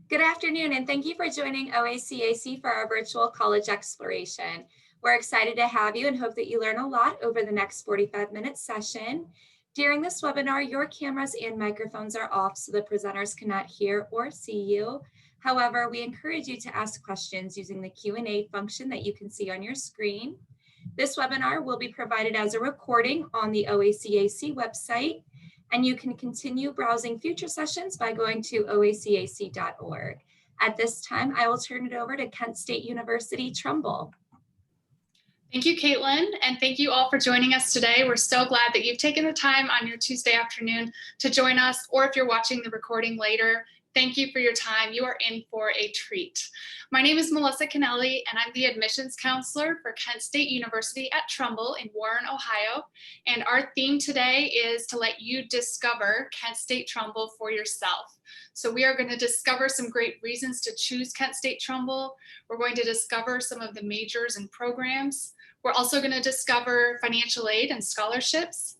Good afternoon, and thank you for joining OACAC for our virtual college exploration. We're excited to have you and hope that you learn a lot over the next 45-minute session. During this webinar, your cameras and microphones are off so the presenters cannot hear or see you. However, we encourage you to ask questions using the Q&A function that you can see on your screen. This webinar will be provided as a recording on the OACAC website, and you can continue browsing future sessions by going to oacac.org. At this time, I will turn it over to Kent State University, Trumbull. Thank you, Caitlin, and thank you all for joining us today. We're so glad that you've taken the time on your Tuesday afternoon to join us, or if you're watching the recording later, thank you for your time. You are in for a treat. My name is Melissa Kennelly, and I'm the admissions counselor for Kent State University at Trumbull in Warren, Ohio. And our theme today is to let you discover Kent State Trumbull for yourself. So we are going to discover some great reasons to choose Kent State Trumbull. We're going to discover some of the majors and programs. We're also going to discover financial aid and scholarships,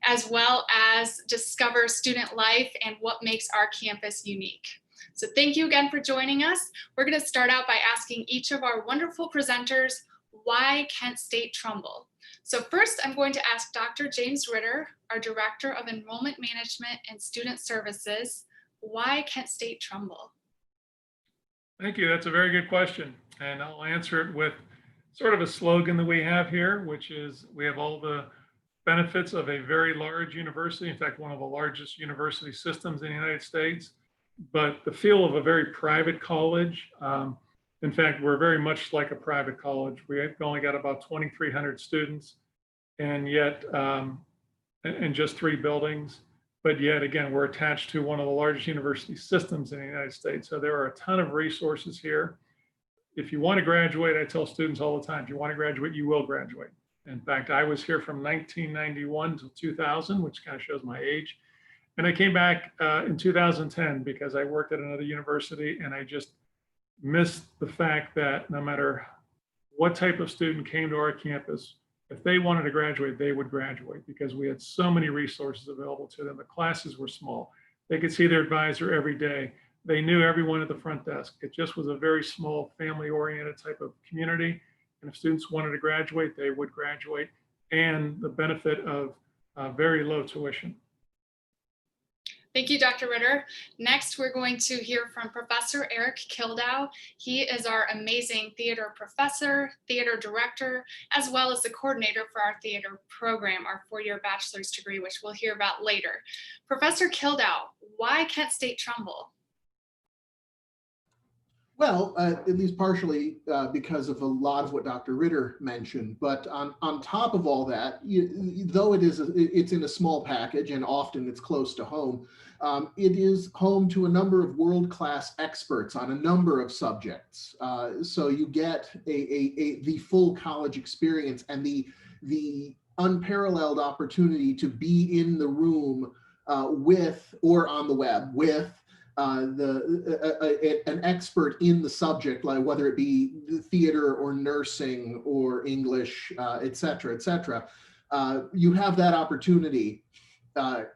as well as discover student life and what makes our campus unique. So thank you again for joining us. We're going to start out by asking each of our wonderful presenters, why Kent State Trumbull? So first, I'm going to ask Dr. James Ritter, our Director of Enrollment Management and Student Services, why Kent State Trumbull? Thank you. That's a very good question. And I'll answer it with sort of a slogan that we have here, which is we have all the benefits of a very large university, in fact, one of the largest university systems in the United States, but the feel of a very private college. In fact, we're very much like a private college. We've only got about 2,300 students, and yet, and just 3 buildings. But yet again, we're attached to one of the largest university systems in the United States. So there are a ton of resources here. If you want to graduate, I tell students all the time, if you want to graduate, you will graduate. In fact, I was here from 1991 to 2000, which kind of shows my age. And I came back in 2010 because I worked at another university, and I just missed the fact that no matter what type of student came to our campus, if they wanted to graduate, they would graduate because we had so many resources available to them. The classes were small. They could see their advisor every day. They knew everyone at the front desk. It just was a very small, family-oriented type of community. And if students wanted to graduate, they would graduate, and the benefit of very low tuition. Thank you, Dr. Ritter. Next, we're going to hear from Professor Eric Kildow. He is our amazing theater professor, theater director, as well as the coordinator for our theater program, our 4-year bachelor's degree, which we'll hear about later. Professor Kildow, why Kent State Trumbull? Well, at least partially because of a lot of what Dr. Ritter mentioned, but on top of all that, though it's in a small package and often it's close to home, it is home to a number of world-class experts on a number of subjects. So you get the full college experience and the unparalleled opportunity to be in the room with, or on the web with, an expert in the subject, like whether it be theater or nursing or English, et cetera, et cetera. You have that opportunity to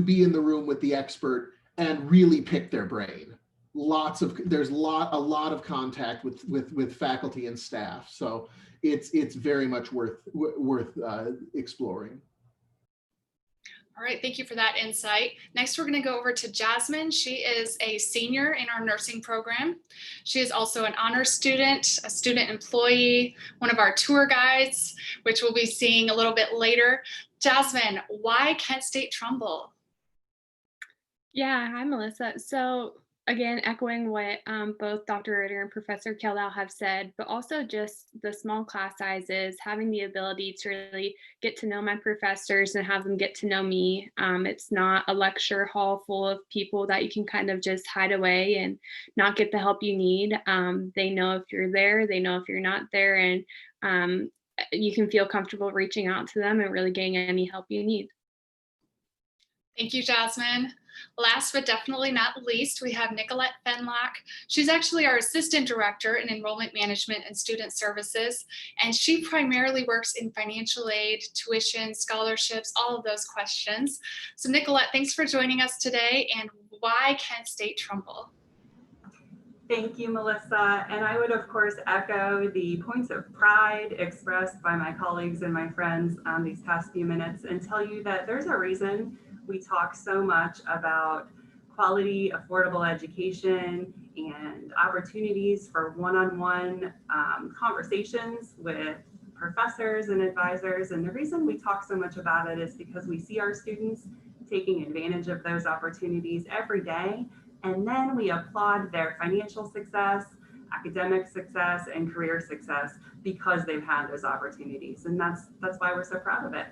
be in the room with the expert and really pick their brain. There's a lot of contact with faculty and staff, so it's very much worth exploring. All right, thank you for that insight. Next, we're going to go over to Jasmine. She is a senior in our nursing program. She is also an honors student, a student employee, one of our tour guides, which we'll be seeing a little bit later. Jasmine, why Kent State Trumbull? Yeah, hi, Melissa. So again, echoing what both Dr. Ritter and Professor Kildow have said, but also just the small class sizes, having the ability to really get to know my professors and have them get to know me. It's not a lecture hall full of people that you can kind of just hide away and not get the help you need. They know if you're there, they know if you're not there, and you can feel comfortable reaching out to them and really getting any help you need. Thank you, Jasmine. Last but definitely not least, we have Nicole Fenlock. She's actually our Assistant Director in Enrollment Management and Student Services, and she primarily works in financial aid, tuition, scholarships, all of those questions. So Nicolette, thanks for joining us today, and why Kent State Trumbull? Thank you, Melissa. And I would, of course, echo the points of pride expressed by my colleagues and my friends these past few minutes and tell you that there's a reason we talk so much about quality, affordable education and opportunities for one-on-one conversations with professors and advisors. And the reason we talk so much about it is because we see our students taking advantage of those opportunities every day. And then we applaud their financial success, academic success, and career success because they've had those opportunities. And that's why we're so proud of it.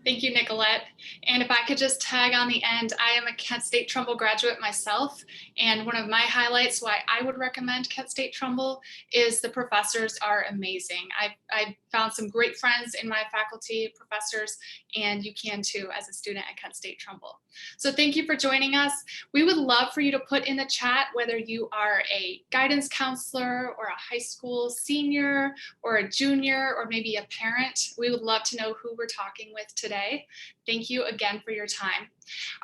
Thank you, Nicolette. And if I could just tag on the end, I am a Kent State Trumbull graduate myself. And one of my highlights why I would recommend Kent State Trumbull is the professors are amazing. I found some great friends in my faculty, professors, and you can too as a student at Kent State Trumbull. So thank you for joining us. We would love for you to put in the chat whether you are a guidance counselor or a high school senior or a junior or maybe a parent. We would love to know who we're talking with today. Thank you again for your time.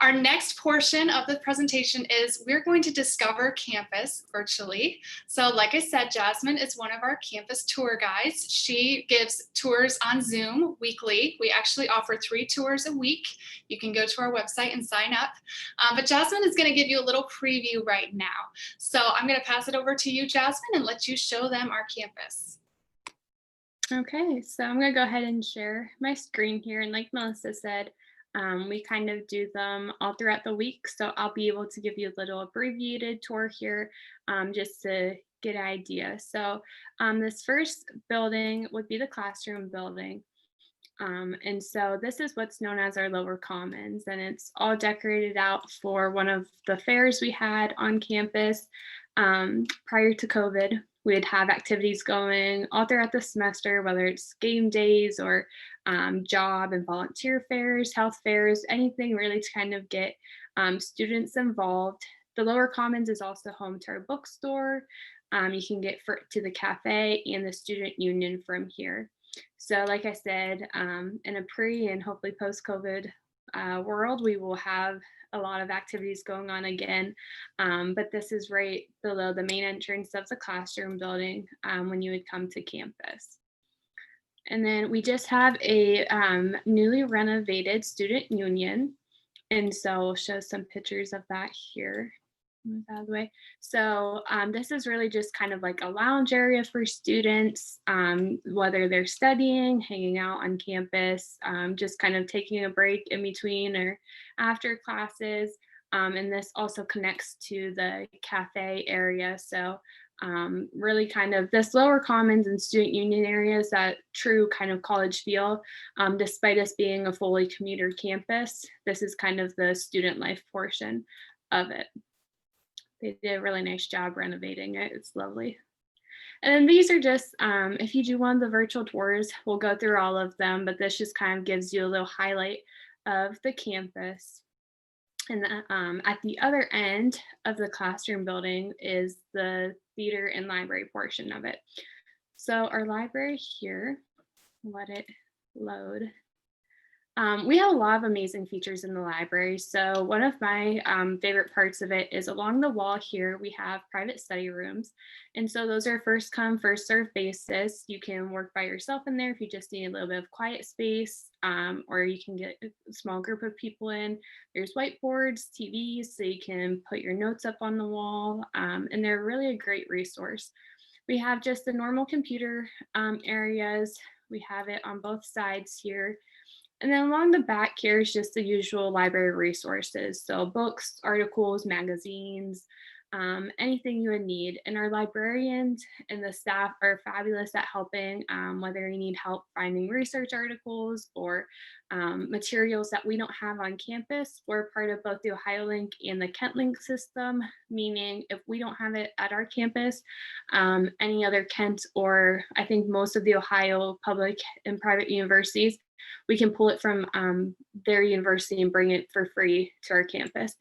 Our next portion of the presentation is we're going to discover campus virtually. So like I said, Jasmine is one of our campus tour guides. She gives tours on Zoom weekly. We actually offer 3 tours a week. You can go to our website and sign up. But Jasmine is going to give you a little preview right now. So I'm going to pass it over to you, Jasmine, and let you show them our campus. Okay, so I'm going to go ahead and share my screen here. And like Melissa said, we kind of do them all throughout the week. So I'll be able to give you a little abbreviated tour here just to get an idea. So this first building would be the classroom building. And so this is what's known as our lower commons, and it's all decorated out for one of the fairs we had on campus prior to COVID. We'd have activities going all throughout the semester, whether it's game days or job and volunteer fairs, health fairs, anything really to kind of get students involved. The lower commons is also home to our bookstore. You can get to the cafe and the student union from here. So like I said, in a pre and hopefully post-COVID world, we will have a lot of activities going on again. But this is right below the main entrance of the classroom building when you would come to campus. And then we just have a newly renovated student union. And so I'll show some pictures of that here. Move out of the way. So this is really just kind of like a lounge area for students, whether they're studying, hanging out on campus, just kind of taking a break in between or after classes. And this also connects to the cafe area. So really kind of this lower commons and student union areas, that true kind of college feel, despite us being a fully commuter campus. This is kind of the student life portion of it. They did a really nice job renovating it. It's lovely. And then these are just, if you do one of the virtual tours, we'll go through all of them, but this just kind of gives you a little highlight of the campus. And at the other end of the classroom building is the theater and library portion of it. So our library here, let it load. We have a lot of amazing features in the library. So one of my favorite parts of it is along the wall here, we have private study rooms. And so those are first come, first served basis. You can work by yourself in there if you just need a little bit of quiet space, or you can get a small group of people in. There's whiteboards, TVs, so you can put your notes up on the wall, and they're really a great resource. We have just the normal computer areas. We have it on both sides here. And then along the back here is just the usual library resources. So books, articles, magazines, anything you would need. And our librarians and the staff are fabulous at helping, whether you need help finding research articles or materials that we don't have on campus. We're part of both the Ohio Link and the Kent Link system, meaning if we don't have it at our campus, any other Kent, or I think most of the Ohio public and private universities we can pull it from their university and bring it for free to our campus.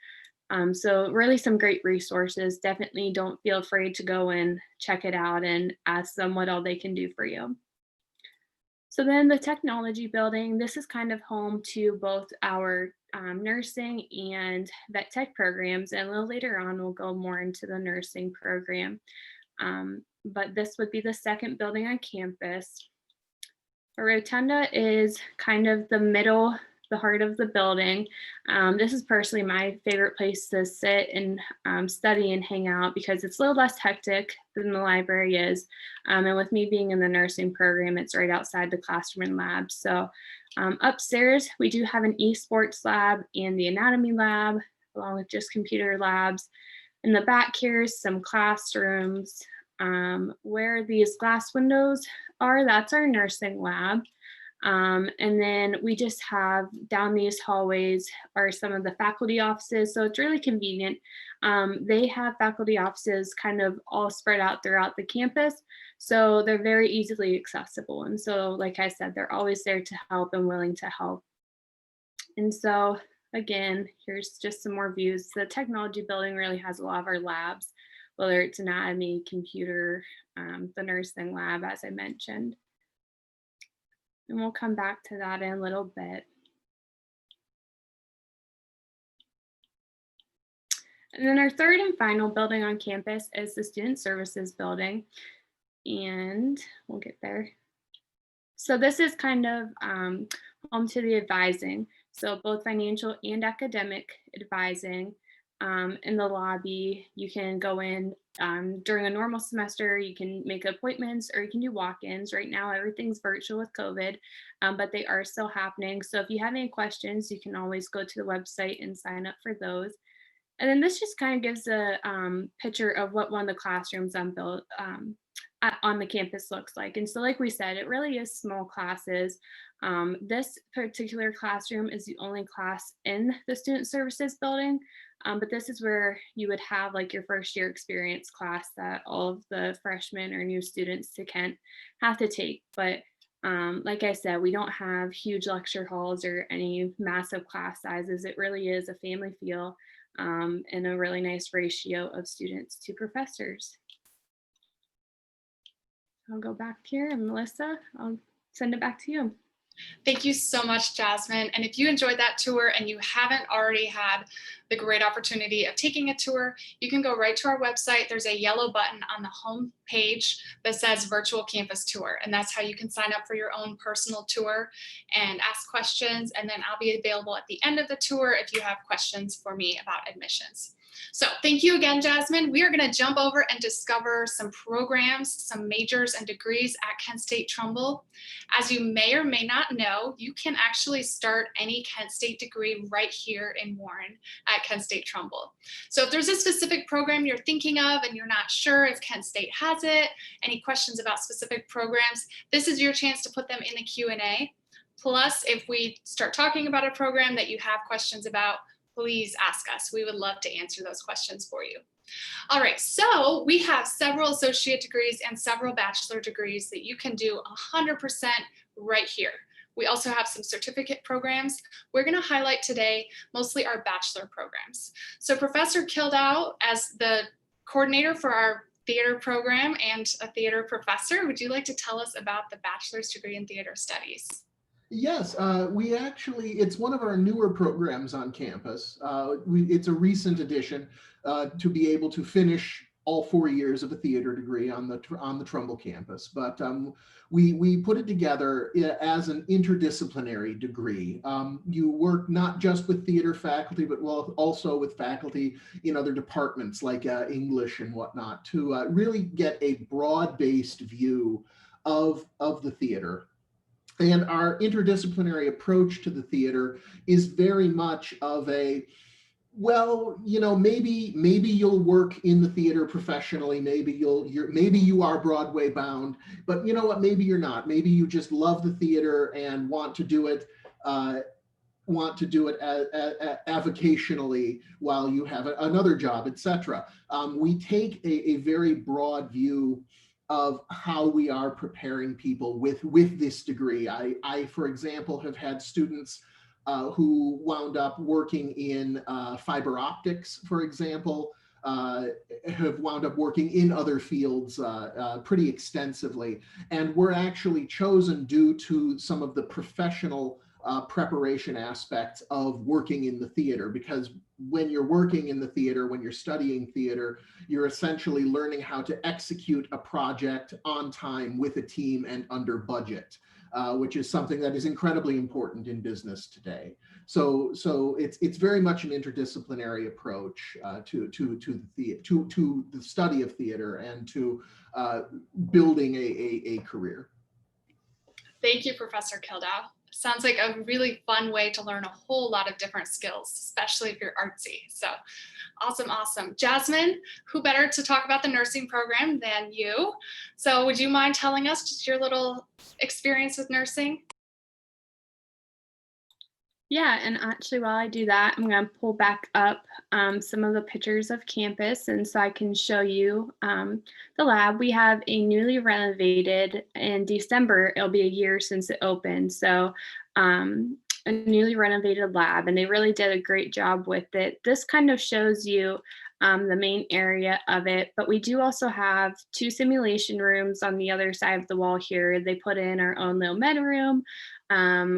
So really some great resources. Definitely don't feel afraid to go and check it out and ask them what all they can do for you. So then the technology building, this is kind of home to both our nursing and vet tech programs. And a little later on, we'll go more into the nursing program. But this would be the second building on campus. A rotunda is kind of the middle, the heart of the building. This is personally my favorite place to sit and study and hang out because it's a little less hectic than the library is. And with me being in the nursing program, it's right outside the classroom and lab. So upstairs, we do have an esports lab and the anatomy lab, along with just computer labs. In the back here is some classrooms. Where these glass windows are, that's our nursing lab. And then we just have down these hallways are some of the faculty offices. So it's really convenient. They have faculty offices kind of all spread out throughout the campus. So they're very easily accessible. And so, like I said, they're always there to help and willing to help. And so again, here's just some more views. The technology building really has a lot of our labs, whether it's anatomy, computer, the nursing lab, as I mentioned. And we'll come back to that in a little bit. And then our third and final building on campus is the Student Services building. And we'll get there. So this is kind of home to the advising. So both financial and academic advising. In the lobby, you can go in during a normal semester, you can make appointments or you can do walk-ins. Right now, everything's virtual with COVID, but they are still happening. So if you have any questions, you can always go to the website and sign up for those. And then this just kind of gives a picture of what one of the classrooms on the campus looks like. And so like we said, it really is small classes. This particular classroom is the only class in the Student Services building. But this is where you would have like your first year experience class that all of the freshmen or new students to Kent have to take. But like I said, we don't have huge lecture halls or any massive class sizes. It really is a family feel and a really nice ratio of students to professors. I'll go back here and Melissa, I'll send it back to you. Thank you so much, Jasmine. And if you enjoyed that tour and you haven't already had the great opportunity of taking a tour, you can go right to our website. There's a yellow button on the home page that says Virtual Campus Tour. And that's how you can sign up for your own personal tour and ask questions. And then I'll be available at the end of the tour if you have questions for me about admissions. So thank you again, Jasmine. We are going to jump over and discover some programs, some majors and degrees at Kent State Trumbull. As you may or may not know, you can actually start any Kent State degree right here in Warren at Kent State Trumbull. So if there's a specific program you're thinking of and you're not sure if Kent State has it, any questions about specific programs, this is your chance to put them in the Q&A. Plus, if we start talking about a program that you have questions about, please ask us. We would love to answer those questions for you. All right, so we have several associate degrees and several bachelor degrees that you can do 100% right here. We also have some certificate programs. We're going to highlight today mostly our bachelor programs. So Professor Kildow, as the coordinator for our theater program and a theater professor, would you like to tell us about the bachelor's degree in theater studies? Yes, it's one of our newer programs on campus. It's a recent addition to be able to finish all 4 years of a theater degree on the Trumbull campus. But we put it together as an interdisciplinary degree. You work not just with theater faculty, but also with faculty in other departments like English and whatnot to really get a broad-based view of the theater. And our interdisciplinary approach to the theater is very much of a, well, you know, maybe you'll work in the theater professionally, maybe you are Broadway bound, but you know what, maybe you're not. Maybe you just love the theater and want to do it avocationally while you have another job, etc. We take a very broad view of how we are preparing people with this degree. I, for example, have had students who wound up working in fiber optics, for example, have wound up working in other fields pretty extensively. And were actually chosen due to some of the professional preparation aspects of working in the theater, because when you're working in the theater, when you're studying theater, you're essentially learning how to execute a project on time with a team and under budget, which is something that is incredibly important in business today. So it's very much an interdisciplinary approach to the study of theater and to building a career. Thank you, Professor Kildow. Sounds like a really fun way to learn a whole lot of different skills, especially if you're artsy. So awesome, awesome. Jasmine, who better to talk about the nursing program than you? So would you mind telling us just your little experience with nursing? Yeah, and actually while I do that, I'm going to pull back up some of the pictures of campus, and so I can show you the lab. We have a newly renovated, in December, it'll be a year since it opened, so a newly renovated lab, and they really did a great job with it. This kind of shows you the main area of it, but we do also have 2 simulation rooms on the other side of the wall here. They put in our own little med room.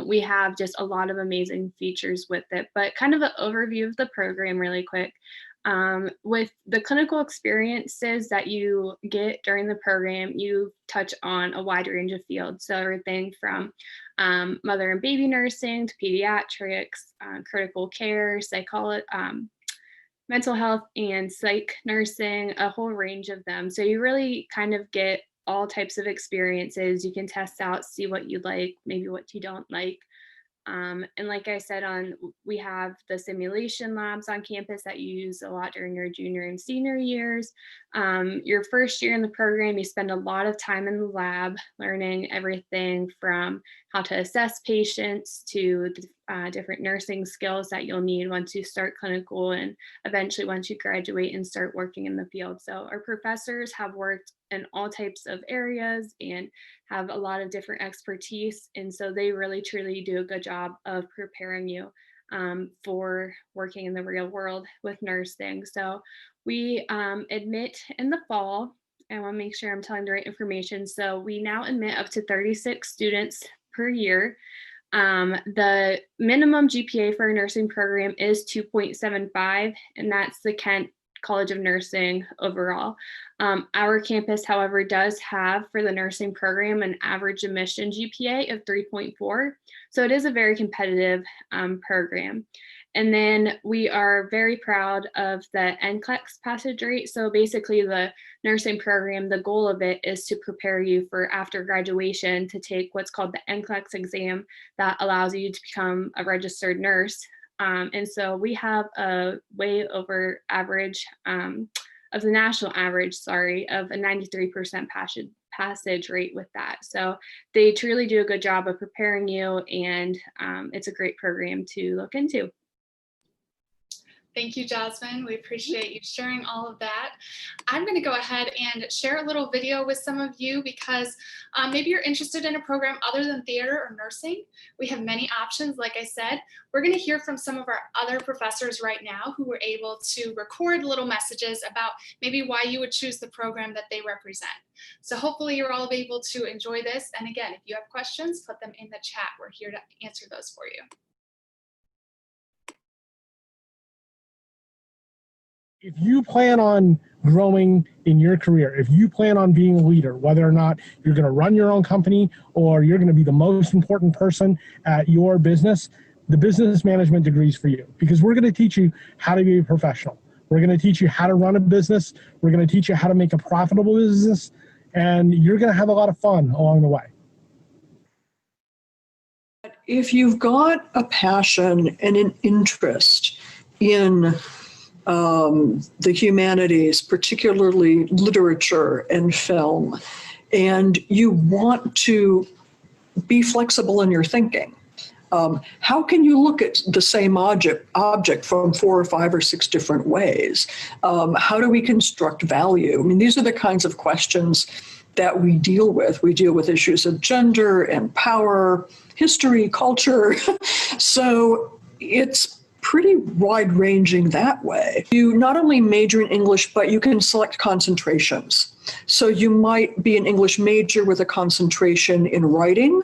We have just a lot of amazing features with it, but kind of an overview of the program really quick. With the clinical experiences that you get during the program, you touch on a wide range of fields. So everything from mother and baby nursing to pediatrics, critical care, psychology, mental health, and psych nursing, a whole range of them. So you really kind of get all types of experiences. You can test out, see what you like, maybe what you don't like. And like I said, we have the simulation labs on campus that you use a lot during your junior and senior years. Your first year in the program, you spend a lot of time in the lab learning everything from how to assess patients to different nursing skills that you'll need once you start clinical and eventually once you graduate and start working in the field. So our professors have worked in all types of areas and have a lot of different expertise. And so they really truly do a good job of preparing you for working in the real world with nursing. So we admit in the fall. I want to make sure I'm telling the right information. So we now admit up to 36 students per year. The minimum GPA for a nursing program is 2.75, and that's the Kent College of Nursing overall. Our campus, however, does have for the nursing program an average admission GPA of 3.4. So it is a very competitive program. And then we are very proud of the NCLEX passage rate. So basically the nursing program, the goal of it is to prepare you for after graduation to take what's called the NCLEX exam that allows you to become a registered nurse. And so we have a way over average of the national average, of a 93% passage rate with that. So they truly do a good job of preparing you, and it's a great program to look into. Thank you, Jasmine. We appreciate you sharing all of that. I'm going to go ahead and share a little video with some of you because maybe you're interested in a program other than theater or nursing. We have many options. Like I said, we're going to hear from some of our other professors right now who were able to record little messages about maybe why you would choose the program that they represent. So hopefully you're all able to enjoy this. And again, if you have questions, put them in the chat. We're here to answer those for you. If you plan on growing in your career, if you plan on being a leader, whether or not you're going to run your own company or you're going to be the most important person at your business, the business management degree is for you, because we're going to teach you how to be a professional. We're going to teach you how to run a business. We're going to teach you how to make a profitable business, and you're going to have a lot of fun along the way. If you've got a passion and an interest in the humanities, particularly literature and film, and you want to be flexible in your thinking, how can you look at the same object from 4 or 5 or 6 different ways? How do we construct value? I mean, these are the kinds of questions that we deal with. We deal with issues of gender and power, history, culture. So it's pretty wide-ranging that way. You not only major in English, but you can select concentrations. So you might be an English major with a concentration in writing,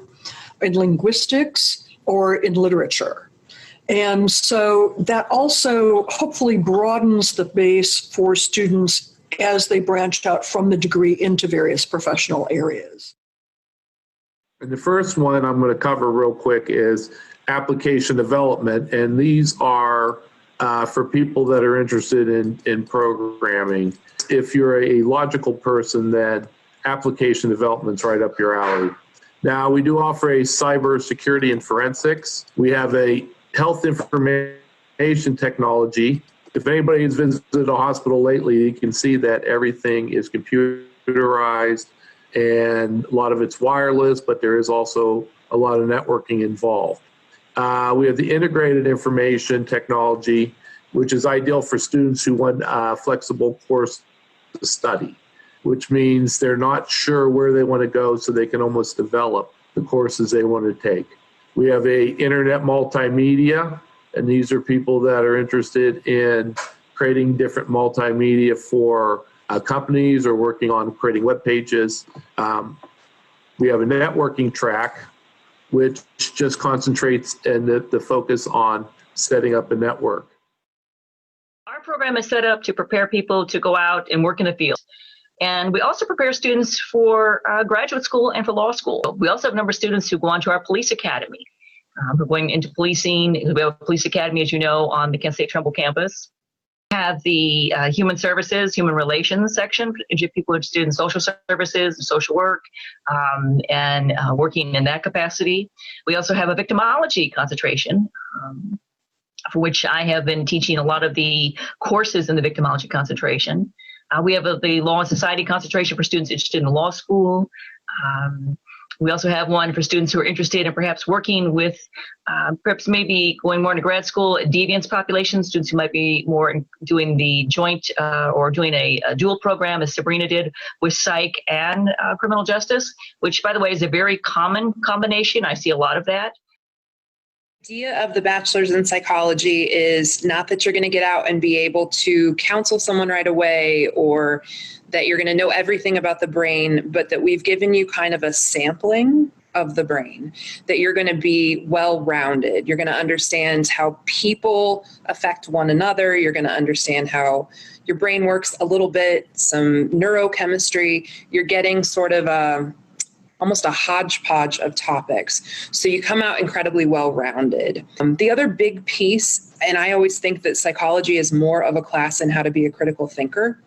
in linguistics, or in literature. And so that also hopefully broadens the base for students as they branch out from the degree into various professional areas. And the first one I'm going to cover real quick is application development. And these are for people that are interested in programming. If you're a logical person, then application development's right up your alley. Now, we do offer a cyber security and forensics. We have a health information technology. If anybody has visited a hospital lately, you can see that everything is computerized and a lot of it's wireless, but there is also a lot of networking involved. We have the integrated information technology, which is ideal for students who want a flexible course to study, which means they're not sure where they want to go, so they can almost develop the courses they want to take. We have a internet multimedia, and these are people that are interested in creating different multimedia for companies or working on creating web pages. We have a networking track, which just concentrates and the focus on setting up a network. Our program is set up to prepare people to go out and work in the field. And we also prepare students for graduate school and for law school. We also have a number of students who go on to our police academy. We're going into policing. We have a police academy, as you know, on the Kent State Trumbull campus. We have the human services, human relations section, if people are interested in social services, social work, and working in that capacity. We also have a victimology concentration, for which I have been teaching a lot of the courses in the victimology concentration. We have the law and society concentration for students interested in law school. We also have one for students who are interested in perhaps working with, perhaps maybe going more into grad school, deviance populations, students who might be more doing the joint or doing a dual program, as Sabrina did, with psych and criminal justice, which, by the way, is a very common combination. I see a lot of that. The idea of the bachelor's in psychology is not that you're going to get out and be able to counsel someone right away or that you're going to know everything about the brain, but that we've given you kind of a sampling of the brain, that you're going to be well-rounded. You're going to understand how people affect one another. You're going to understand how your brain works a little bit, some neurochemistry. You're getting sort of almost a hodgepodge of topics. So you come out incredibly well-rounded. The other big piece, and I always think that psychology is more of a class in how to be a critical thinker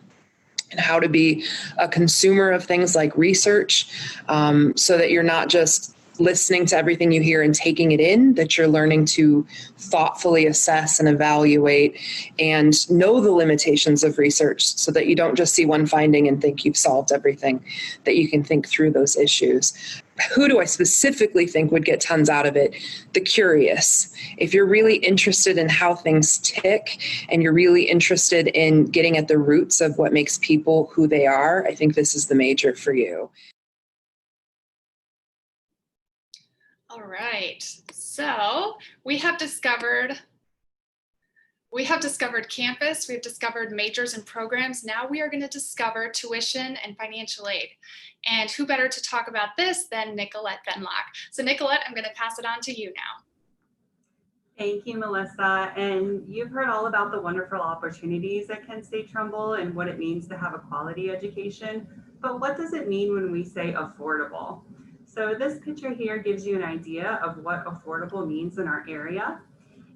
and how to be a consumer of things like research, so that you're not just listening to everything you hear and taking it in, that you're learning to thoughtfully assess and evaluate and know the limitations of research so that you don't just see one finding and think you've solved everything, that you can think through those issues. Who do I specifically think would get tons out of it? The curious. If you're really interested in how things tick and you're really interested in getting at the roots of what makes people who they are, I think this is the major for you. All right, so we have discovered campus, we've discovered majors and programs. Now we are going to discover tuition and financial aid. And who better to talk about this than Nicolette Fenlock. So Nicolette, I'm going to pass it on to you now. Thank you, Melissa. And you've heard all about the wonderful opportunities at Kent State Trumbull and what it means to have a quality education. But what does it mean when we say affordable? So this picture here gives you an idea of what affordable means in our area.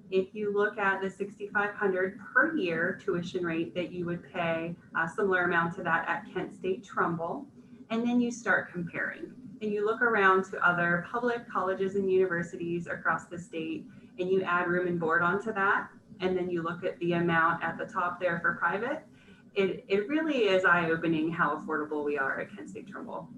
If you look at the $6,500 per year tuition rate that you would pay, a similar amount to that at Kent State Trumbull, and then you start comparing and you look around to other public colleges and universities across the state and you add room and board onto that, and then you look at the amount at the top there for private, it really is eye-opening how affordable we are at Kent State Trumbull.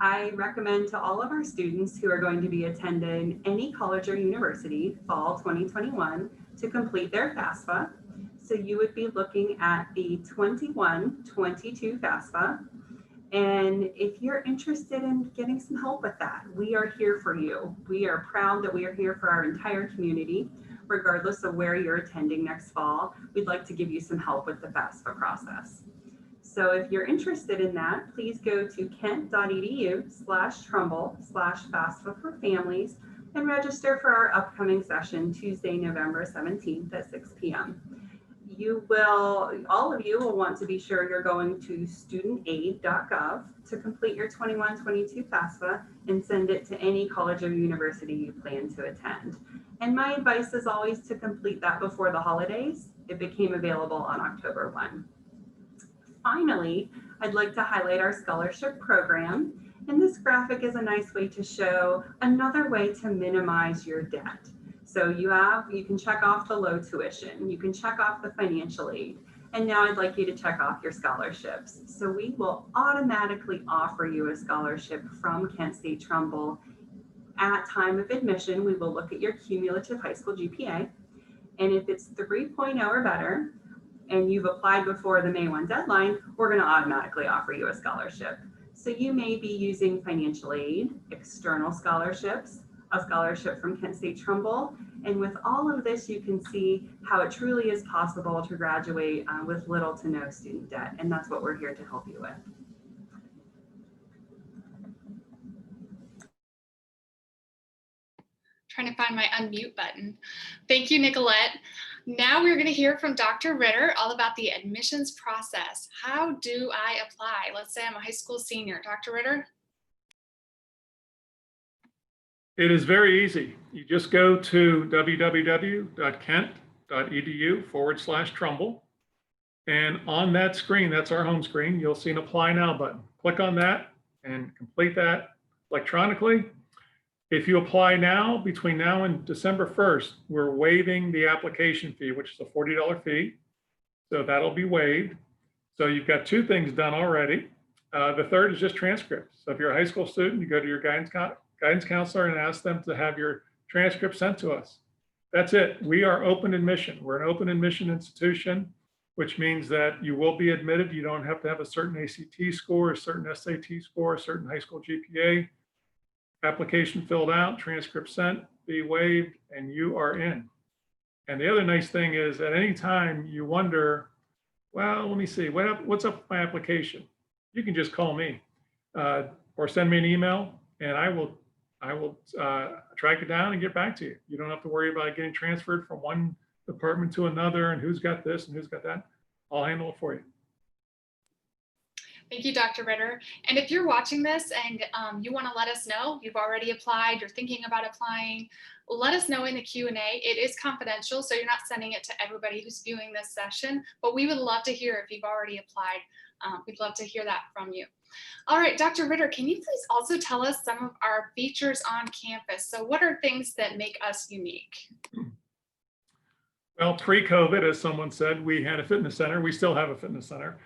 I recommend to all of our students who are going to be attending any college or university fall 2021 to complete their FAFSA. So you would be looking at the 21-22 FAFSA, And if you're interested in getting some help with that, we are here for you. We are proud that we are here for our entire community, regardless of where you're attending next fall. We'd like to give you some help with the FAFSA process. So if you're interested in that, please go to kent.edu/Trumbull/FAFSA for families and register for our upcoming session, Tuesday, November 17th at 6 p.m. All of you will want to be sure you're going to studentaid.gov to complete your 21-22 FAFSA and send it to any college or university you plan to attend. And my advice is always to complete that before the holidays. It became available on October 1. Finally, I'd like to highlight our scholarship program. And this graphic is a nice way to show another way to minimize your debt. So you can check off the low tuition, you can check off the financial aid, and now I'd like you to check off your scholarships. So we will automatically offer you a scholarship from Kent State Trumbull. At time of admission, we will look at your cumulative high school GPA, and if it's 3.0 or better, and you've applied before the May 1 deadline, we're going to automatically offer you a scholarship. So you may be using financial aid, external scholarships, a scholarship from Kent State Trumbull. And with all of this, you can see how it truly is possible to graduate with little to no student debt. And that's what we're here to help you with. Trying to find my unmute button. Thank you, Nicolette. Now we're going to hear from Dr. Ritter all about the admissions process. How do I apply? Let's say I'm a high school senior. Dr. Ritter? It is very easy. You just go to www.kent.edu/Trumbull. And on that screen, that's our home screen, you'll see an Apply Now button. Click on that and complete that electronically. If you apply now, between now and December 1st, we're waiving the application fee, which is a $40 fee. So that'll be waived. So you've got two things done already. The third is just transcripts. So if you're a high school student, you go to your guidance counselor and ask them to have your transcript sent to us. That's it. We are open admission. We're an open admission institution, which means that you will be admitted. You don't have to have a certain ACT score, a certain SAT score, a certain high school GPA. Application filled out, transcript sent, fee waived, and you are in. And the other nice thing is at any time you wonder, well, let me see, what's up with my application? You can just call me or send me an email and I will track it down and get back to you. You don't have to worry about getting transferred from one department to another and who's got this and who's got that. I'll handle it for you. Thank you, Dr. Ritter. And if you're watching this and you want to let us know you've already applied, you're thinking about applying, let us know in the Q&A. It is confidential, so you're not sending it to everybody who's viewing this session, but we would love to hear if you've already applied. We'd love to hear that from you. All right, Dr. Ritter, can you please also tell us some of our features on campus? So what are things that make us unique? Well, pre-COVID, as someone said, we had a fitness center. We still have a fitness center.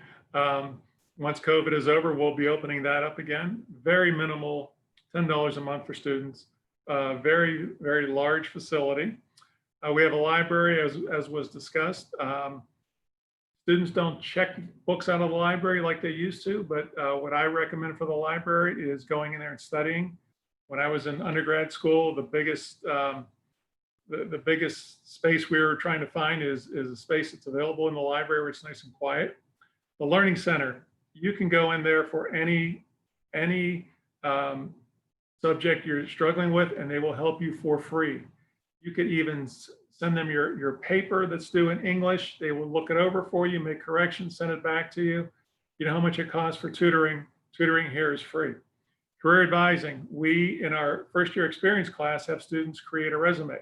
Once COVID is over, we'll be opening that up again. Very minimal, $10 a month for students. Very, very large facility. We have a library, as was discussed. Students don't check books out of the library like they used to, but what I recommend for the library is going in there and studying. When I was in undergrad school, the biggest space we were trying to find is a space that's available in the library where it's nice and quiet. The Learning Center, you can go in there for any subject you're struggling with, and they will help you for free. You could even send them your paper that's due in English. They will look it over for you, make corrections, send it back to you. You know how much it costs for tutoring? Tutoring here is free. Career advising, we in our first year experience class have students create a resume,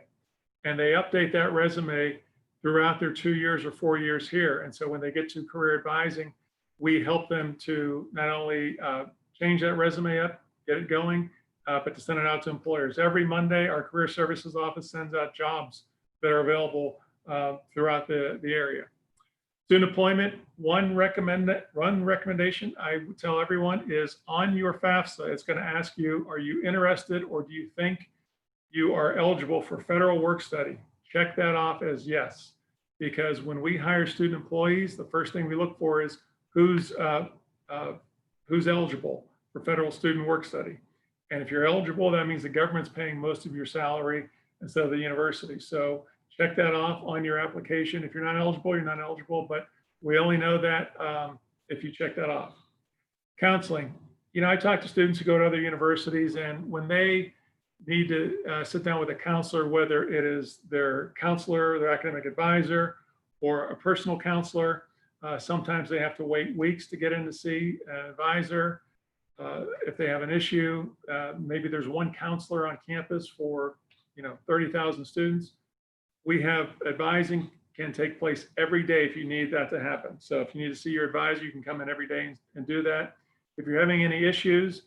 and they update that resume throughout their 2 years or 4 years here. And so when they get to career advising, we help them to not only change that resume up, get it going, but to send it out to employers. Every Monday, our career services office sends out jobs that are available throughout the area. Student employment, one recommendation I would tell everyone is on your FAFSA, it's going to ask you, are you interested or do you think you are eligible for federal work study? Check that off as yes, because when we hire student employees, the first thing we look for is whose who's eligible for federal student work study. And if you're eligible, that means the government's paying most of your salary instead of the university. So check that off on your application. If you're not eligible, you're not eligible, but we only know that if you check that off. Counseling. You know, I talk to students who go to other universities, and when they need to sit down with a counselor, whether it is their counselor, their academic advisor, or a personal counselor, sometimes they have to wait weeks to get in to see an advisor. If they have an issue, maybe there's one counselor on campus for 30,000 students. We have advising can take place every day if you need that to happen. So if you need to see your advisor, you can come in every day and do that. If you're having any issues,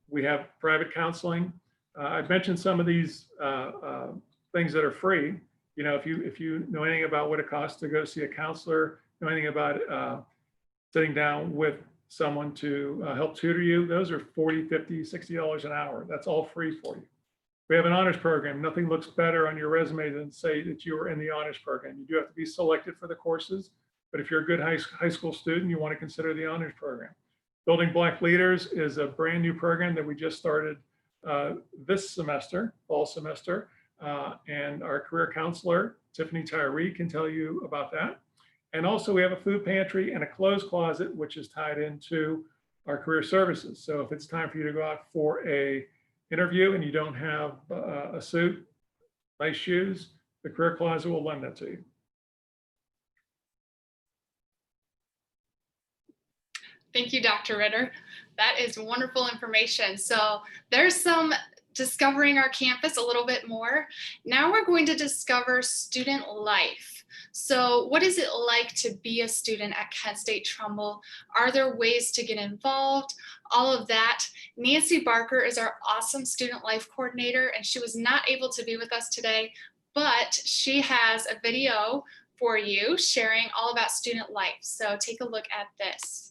we have private counseling. I've mentioned some of these things that are free. You know, if you know anything about what it costs to go see a counselor, know anything about sitting down with someone to help tutor you, those are $40, $50, $60 an hour. That's all free for you. We have an honors program. Nothing looks better on your resume than say that you were in the honors program. You do have to be selected for the courses, but if you're a good high school student, you want to consider the honors program. Building Black Leaders is a brand new program that we just started this semester, fall semester, and our career counselor, Tiffany Tyree, can tell you about that. And also we have a food pantry and a clothes closet, which is tied into our career services. So if it's time for you to go out for a interview and you don't have a suit, nice shoes, the career closet will lend that to you. Thank you, Dr. Ritter. That is wonderful information. So there's some discovering our campus a little bit more. Now we're going to discover student life. So what is it like to be a student at Kent State Trumbull? Are there ways to get involved? All of that. Nancy Barker is our awesome student life coordinator, and she was not able to be with us today, but she has a video for you sharing all about student life. So take a look at this.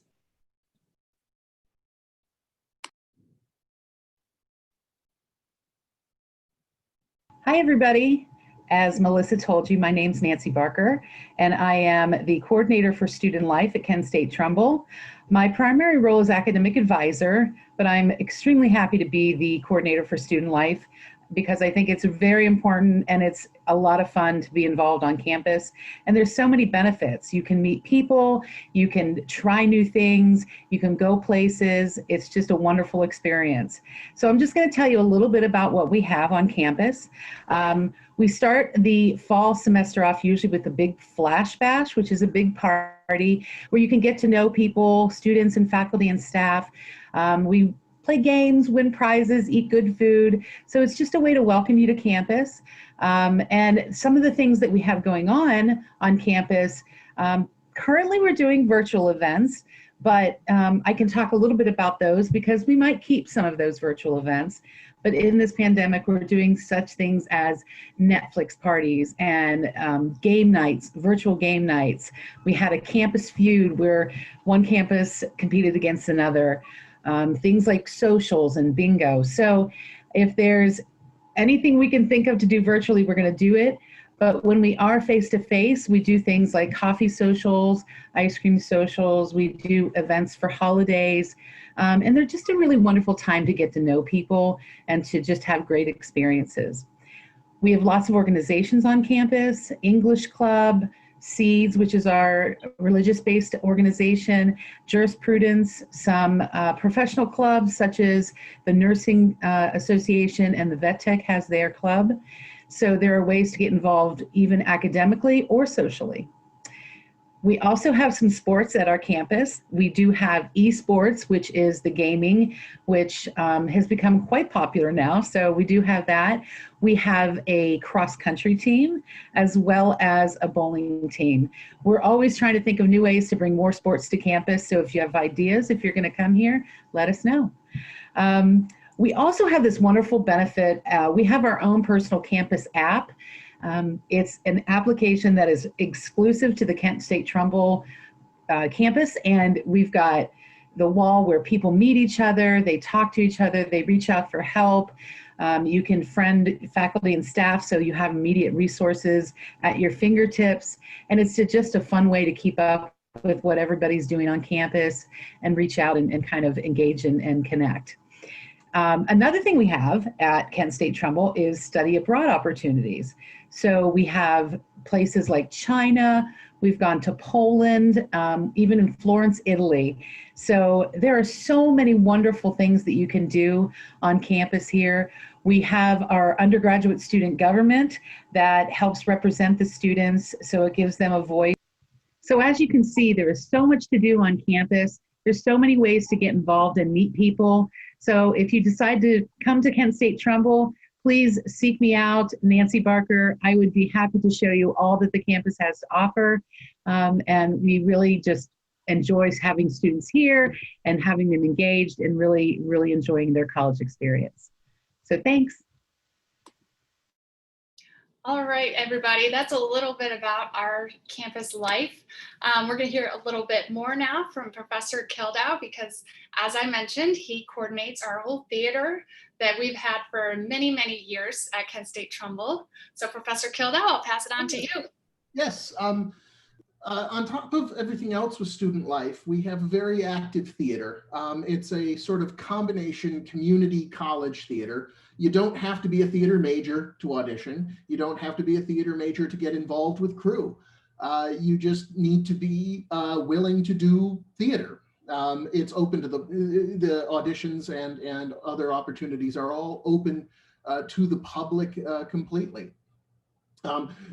Hi, everybody. As Melissa told you, my name's Nancy Barker, and I am the coordinator for student life at Kent State Trumbull. My primary role is academic advisor, but I'm extremely happy to be the coordinator for student life because I think it's very important and it's a lot of fun to be involved on campus. And there's so many benefits. You can meet people, you can try new things, you can go places. It's just a wonderful experience. So I'm just going to tell you a little bit about what we have on campus. We start the fall semester off usually with a big flash bash, which is a big party where you can get to know people, students and faculty and staff. We play games, win prizes, eat good food. So it's just a way to welcome you to campus. And some of the things that we have going on campus, currently we're doing virtual events, but I can talk a little bit about those because we might keep some of those virtual events. But in this pandemic, we're doing such things as Netflix parties and game nights, virtual game nights. We had a campus feud where one campus competed against another. Things like socials and bingo. So if there's anything we can think of to do virtually, we're going to do it. But when we are face-to-face, we do things like coffee socials, ice cream socials. We do events for holidays. And they're just a really wonderful time to get to know people and to just have great experiences. We have lots of organizations on campus, English Club, SEEDS, which is our religious-based organization, jurisprudence, some professional clubs such as the Nursing Association and the Vet Tech has their club. So there are ways to get involved even academically or socially. We also have some sports at our campus. We do have esports, which is the gaming, which has become quite popular now. So we do have that. We have a cross-country team as well as a bowling team. We're always trying to think of new ways to bring more sports to campus. So if you have ideas, if you're going to come here, let us know. We also have this wonderful benefit. We have our own personal campus app. It's an application that is exclusive to the Kent State Trumbull campus, and we've got the wall where people meet each other, they talk to each other, they reach out for help. You can friend faculty and staff so you have immediate resources at your fingertips, and it's just a fun way to keep up with what everybody's doing on campus and reach out and kind of engage and connect. Another thing we have at Kent State Trumbull is study abroad opportunities. So we have places like China, we've gone to Poland, even in Florence, Italy. So there are so many wonderful things that you can do on campus here. We have our undergraduate student government that helps represent the students, so it gives them a voice. So as you can see, there is so much to do on campus. There's so many ways to get involved and meet people. So if you decide to come to Kent State Trumbull, please seek me out, Nancy Barker. I would be happy to show you all that the campus has to offer. And we really just enjoy having students here and having them engaged and really, really enjoying their college experience. So thanks. All right, everybody, that's a little bit about our campus life. We're going to hear a little bit more now from Professor Kildow because, as I mentioned, he coordinates our whole theater that we've had for many, many years at Kent State Trumbull. So, Professor Kildow, I'll pass it on to you. Yes. On top of everything else with student life, we have a very active theater. It's a sort of combination community college theater. You don't have to be a theater major to audition. You don't have to be a theater major to get involved with crew. You just need to be willing to do theater. It's open to the auditions and other opportunities are all open to the public completely.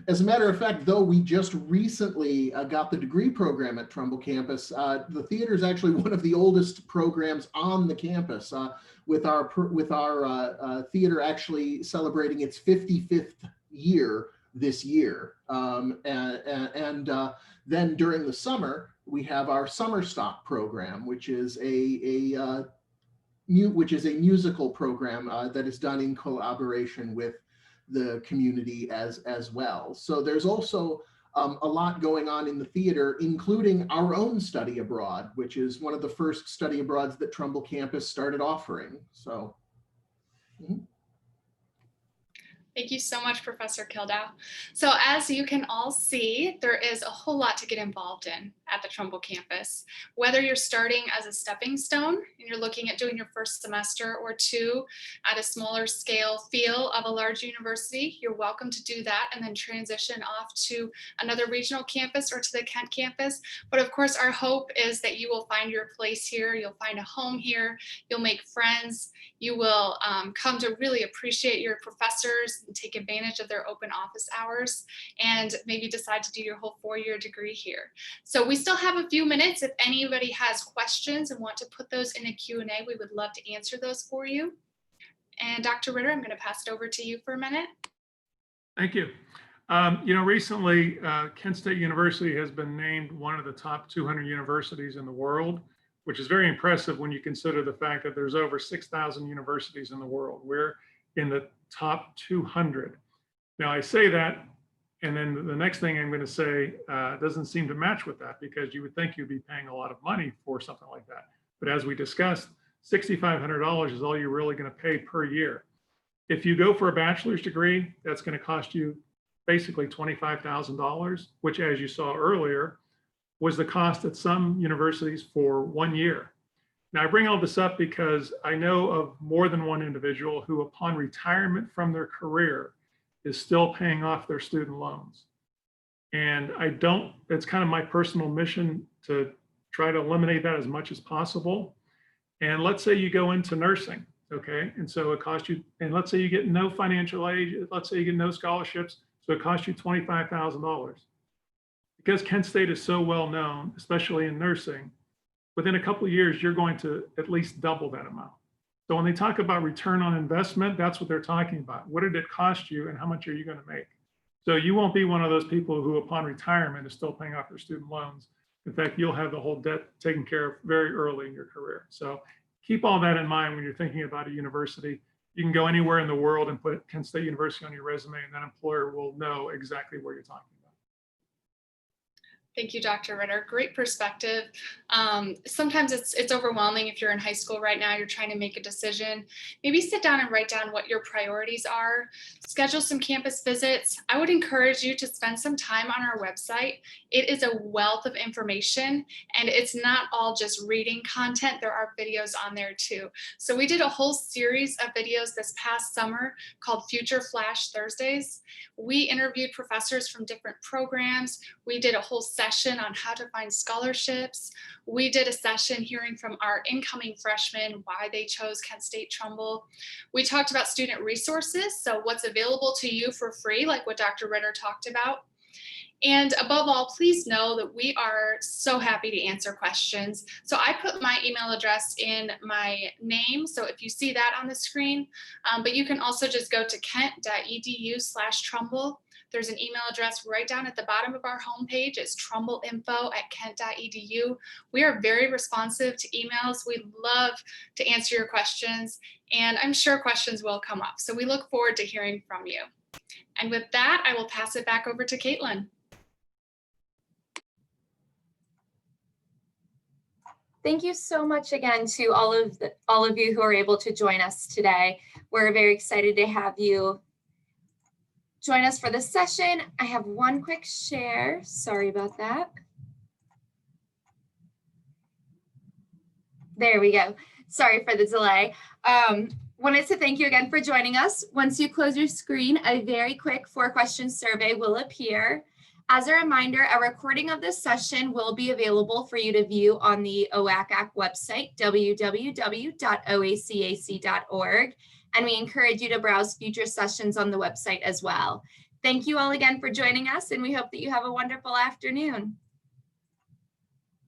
As a matter of fact, though, we just recently got the degree program at Trumbull campus. The theater is actually one of the oldest programs on the campus, with our theater actually celebrating its 55th year this year. Then during the summer, we have our summer stock program, which is a musical program that is done in collaboration with the community as well. So there's also a lot going on in the theater, including our own study abroad, which is one of the first study abroads that Trumbull campus started offering. So. Thank you so much, Professor Kildow. So as you can all see, there is a whole lot to get involved in at the Trumbull campus. Whether you're starting as a stepping stone and you're looking at doing your first semester or two at a smaller scale feel of a large university, you're welcome to do that and then transition off to another regional campus or to the Kent campus. But of course, our hope is that you will find your place here. You'll find a home here. You'll make friends. You will come to really appreciate your professors and take advantage of their open office hours and maybe decide to do your whole four-year degree here. So we still have a few minutes. If anybody has questions and want to put those in a Q&A, we would love to answer those for you. And Dr. Ritter, I'm going to pass it over to you for a minute. Thank you. Recently, Kent State University has been named one of the top 200 universities in the world, which is very impressive when you consider the fact that there's over 6,000 universities in the world. We're in the top 200. Now I say that, and then the next thing I'm going to say doesn't seem to match with that, because you would think you'd be paying a lot of money for something like that. But as we discussed, $6,500 is all you're really going to pay per year. If you go for a bachelor's degree, that's going to cost you basically $25,000, which, as you saw earlier, was the cost at some universities for 1 year. Now, I bring all this up because I know of more than one individual who, upon retirement from their career, is still paying off their student loans. And it's kind of my personal mission to try to eliminate that as much as possible. And let's say you go into nursing, okay? And so it costs you, and let's say you get no financial aid, let's say you get no scholarships, so it costs you $25,000. Because Kent State is so well known, especially in nursing, within a couple of years, you're going to at least double that amount. So when they talk about return on investment, that's what they're talking about. What did it cost you and how much are you going to make? So you won't be one of those people who upon retirement is still paying off their student loans. In fact, you'll have the whole debt taken care of very early in your career. So keep all that in mind when you're thinking about a university. You can go anywhere in the world and put Kent State University on your resume, and that employer will know exactly where you're talking about. Thank you, Dr. Ritter. Great perspective. Sometimes it's overwhelming if you're in high school right now, you're trying to make a decision. Maybe sit down and write down what your priorities are. Schedule some campus visits. I would encourage you to spend some time on our website. It is a wealth of information, and it's not all just reading content. There are videos on there too. So we did a whole series of videos this past summer called Future Flash Thursdays. We interviewed professors from different programs. We did a whole session on how to find scholarships. We did a session hearing from our incoming freshmen why they chose Kent State Trumbull. We talked about student resources, so what's available to you for free, like what Dr. Ritter talked about. And above all, please know that we are so happy to answer questions. So I put my email address in my name, so if you see that on the screen, but you can also just go to kent.edu/Trumbull. There's an email address right down at the bottom of our homepage. It's trumballinfo@kent.edu. We are very responsive to emails. We love to answer your questions, and I'm sure questions will come up. So we look forward to hearing from you. And with that, I will pass it back over to Caitlin. Thank you so much again to all of you who are able to join us today. We're very excited to have you join us for this session. I have one quick share. Sorry about that. There we go. Sorry for the delay. Wanted to thank you again for joining us. Once you close your screen, a very quick 4-question survey will appear. As a reminder, a recording of this session will be available for you to view on the OACAC website, www.oacac.org, and we encourage you to browse future sessions on the website as well. Thank you all again for joining us, and we hope that you have a wonderful afternoon.